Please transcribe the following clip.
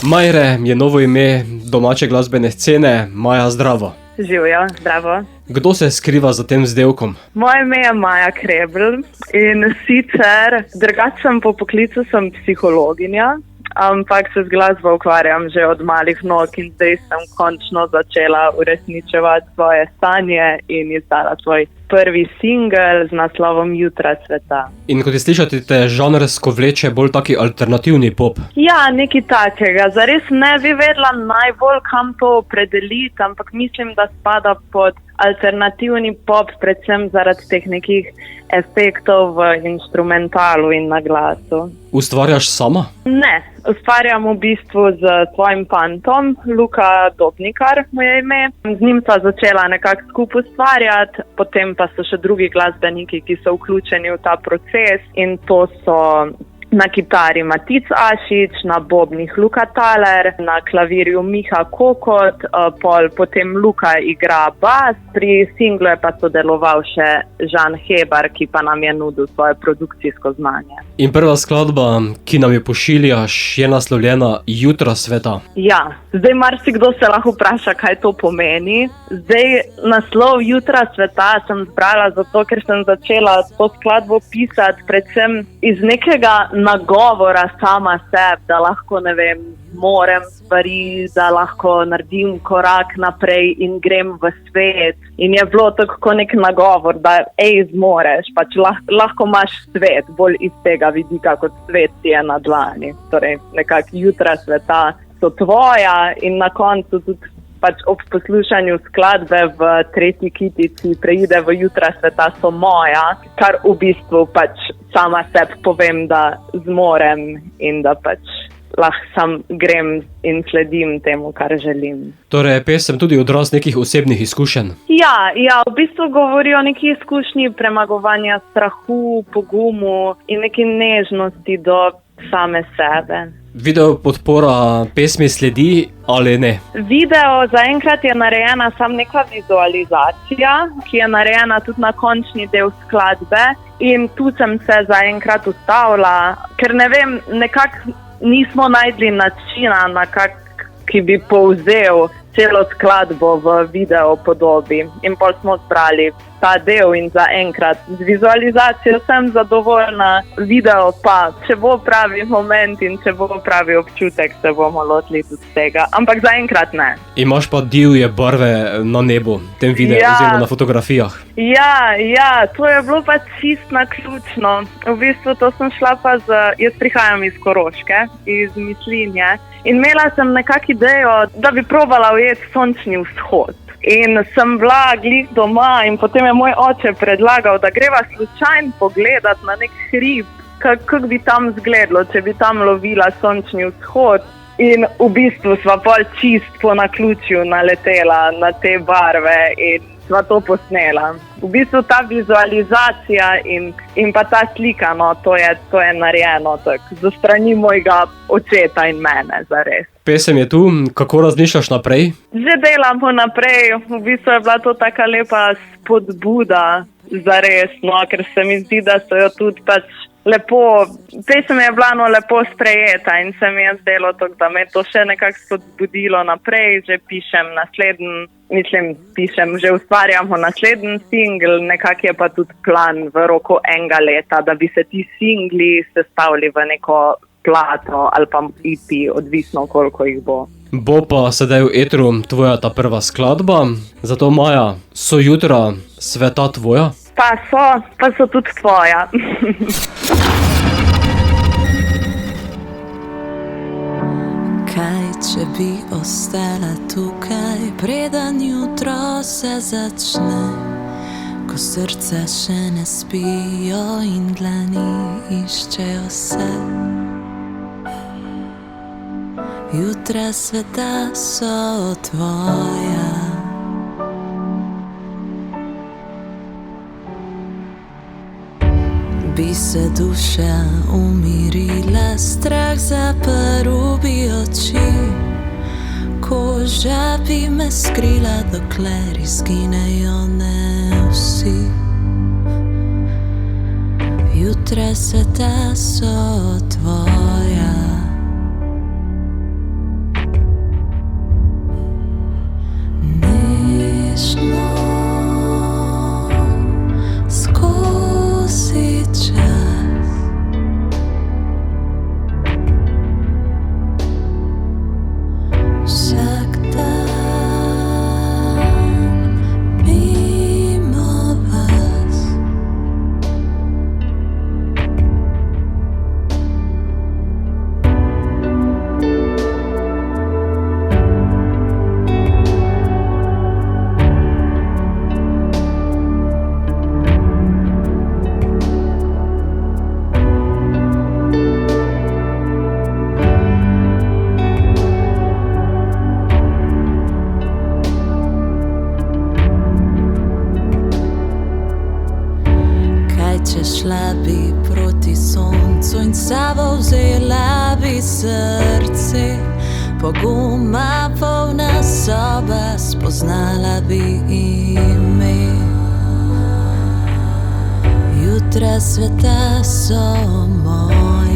Majre je novo ime domače glasbene scene. Maja, zdravo. Živjo, zdravo. Kdo se skriva za tem vzdevkom? Moje ime je Maja Krebl in sicer drugačen po poklicu sem psihologinja, ampak se z glasbo ukvarjam že od malih nog in zdaj sem končno začela uresničevati svoje sanje in izdala svoj prvi singel z naslovom Jutra sveta. In kot je slišati, te žanrsko vleče bolj taki alternativni pop. Ja, nekaj takega. Zares ne bi vedela najbolj, kam to opredeliti, ampak mislim, da spada pod alternativni pop, predvsem zaradi teh nekih efektov v instrumentalu in na glasu. Ustvarjaš sama? Ne, ustvarjam v bistvu z svojim fantom, Luka Dobnikar mu je ime. Z njim sva začela nekako skupaj ustvarjati, potem pa so še drugi glasbeniki, ki so vključeni v ta proces in to so na kitari Matic Ašič, na bobnih Luka Taler, na klavirju Miha Kokot, potem Luka igra bas, pri singlu je pa sodeloval še Žan Hebar, ki pa nam je nudil svoje produkcijsko znanje. In prva skladba, ki nam jo pošiljaš, je naslovljena Jutra sveta. Ja, zdaj marsikdo se lahko vpraša, kaj to pomeni. Zdaj naslov Jutra sveta sem zbrala zato, ker sem začela to skladbo pisati predvsem iz nekega nagovora sama sebi, da lahko, ne vem, zmorem stvari, da lahko naredim korak naprej in grem v svet. In je bilo tako nek nagovor, da zmoreš, pač lahko imaš svet, bolj iz tega vidika, kot svet ti je na dlani. Torej, nekako jutra sveta so tvoja in na koncu tudi pač ob poslušanju skladbe v tretji kitici preide v jutra sveta so moja, kar v bistvu pač sama sebi povem, da zmorem in da pač lahko sam grem in sledim temu, kar želim. Torej je pesem tudi odraz nekih osebnih izkušenj? Ja, v bistvu govori o neki izkušnji premagovanja strahu, pogumu in neki nežnosti do same sebe. Video podpora pesmi sledi ali ne? Video zaenkrat je narejena samo neka vizualizacija, ki je narejena tudi na končni del skladbe in tu sem se zaenkrat ustavila, ker ne vem, nekako nismo najdli načina, ki bi povzel celo skladbo v video podobi in pol smo zbrali ta del in zaenkrat z vizualizacijo sem zadovoljna, video pa, če bo pravi moment in če bo pravi občutek, se bomo lotili tudi tega, ampak zaenkrat ne. Imaš pa divje barve na nebu, v tem videu oziroma na fotografijah. Ja, to je bilo pa čisto naključno. V bistvu to sem šla pa jaz prihajam iz Koroške, iz Mislinje in imela sem nekako idejo, da bi probala ujeti sončni vzhod. In sem bila glih doma in potem je moj oče predlagal, da greva slučajno pogledati na nek hrib, kako bi tam izgledalo, če bi tam lovila sončni vzhod. In v bistvu sva pol čist po naključju naletela na te barve in sva to posnela. V bistvu ta vizualizacija in pa ta slika, no, to je narejeno za strani mojega očeta in mene, zares. Pesem je tu, kako razmišljaš naprej? Že delamo naprej, v bistvu je bila to taka lepa spodbuda, zares, no, ker se mi zdi, da so jo tudi pač lepo, pesem je bila lepo sprejeta in se mi je zdelo to, da me to še nekako spodbudilo naprej, že že ustvarjamo naslednji singl, nekako je pa tudi plan v roku enega leta, da bi se ti singli sestavili v neko plato ali pa EP, odvisno koliko jih bo. Bo pa sedaj v etru tvoja ta prva skladba, zato Maja, so jutra sveta tvoja? Pa so tudi tvoja. Kaj, če bi ostala tukaj, preden jutro se začne, ko srca še ne spijo in dlani iščejo se. Jutra sveta so tvoja. Bi se duša umirila, strah zaprl bi oči, koža bi me skrila, dokler izginejo ne vsi. Jutra sveta so tvoja. srci, poguma polna soba, spoznala bi ime. Jutra sveta so moja.